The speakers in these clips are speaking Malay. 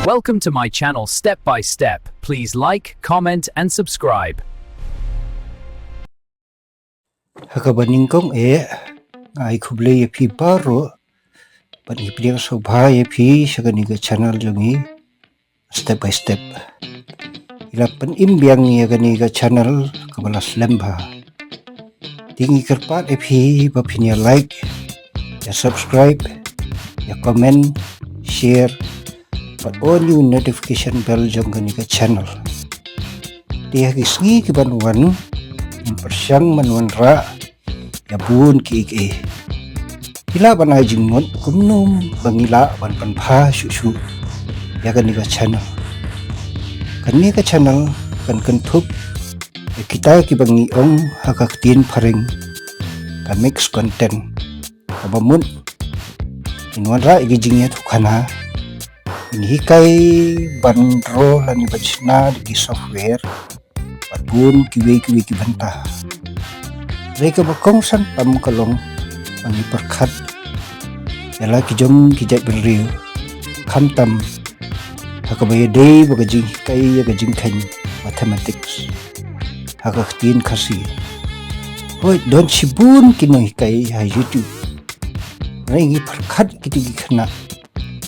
Welcome to my channel Step by Step. Please like, comment, and subscribe. Hakabaning kong ay kublay pi baro pan ipriya sobha pi sa ganiga channel jongi step by step ilapan imbiang ya ganiga channel kabalas lembha tingi kerpat pi bapinya like ya subscribe ya comment share but on yung notification bell jong ganiga channel dia gisngi kibanwan persyang manwanra yabun ki ila ban ajing ngon kumnum bangila ban panpha shu ya kan ni channel kan thup kita ki bangi ong hakak tin pharing kan mix content abamun inwanra igijingnya thukana inhikai banro lani bachna di software pun kiwi ki banta reka bakong san pam kalong ang iperkat yala kijom kijat berriu kamtam hakabaya day bagajing kay agajing kan mathematics hakaktin kasi hoy don sibun kinoy kay ha YouTube ringi perkat kitigi kana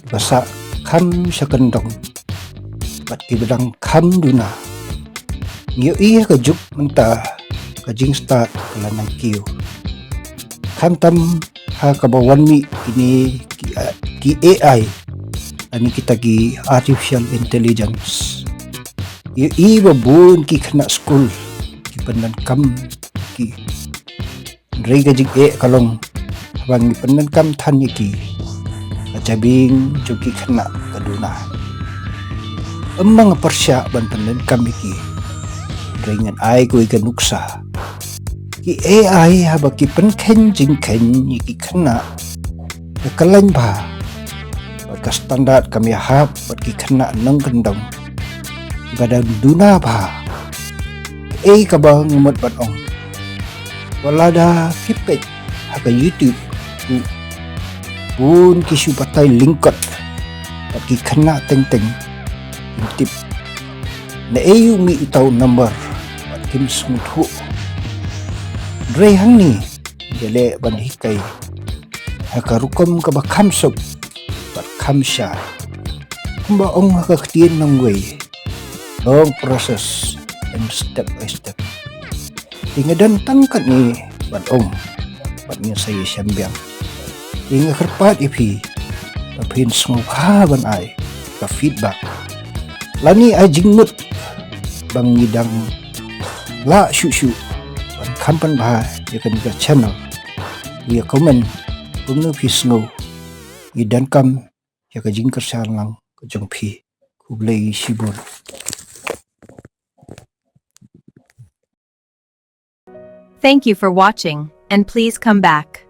basa kam sakandong bat kibadang kam duna ngiyo iya kajuk menta kajing start kalanang kiyo kantam ha kabawan mi ini ki AI ani kita ki artificial intelligence iyo iya babun ki kana school ki pandan kam ki rei kajing kalong habang pandan kam than ki kajabing juki kana kaduna emang persya ban pandan kam ki ringan ai ko ikan nuksa ki AI haba ki penken jingken ki kena kalan ba ka standard kami hab bat ki kena nang kendong pada duna ba ka ba ngumot bat ong wala da kipet haka YouTube pun ki supatai lingkot bat ki kena teng tip na mi itaw number kim smuthu dre hangni jele ban hikay hakarukom ka bakam sob bat kamsha kumba ong hakaktiin ng way long process and step by step tingadan tangkat ni bat ong bat niya sayo siyambiyang tinga karpat ipi apin smukha ban ay ka feedback lani ay jingut bang ngidang la shu ban kampan ba ya kan ga channel ya comment pumno phi snow idan kam ya ka jing kersal lang ka jong phi kublai shibur. Thank you for watching, and please come back.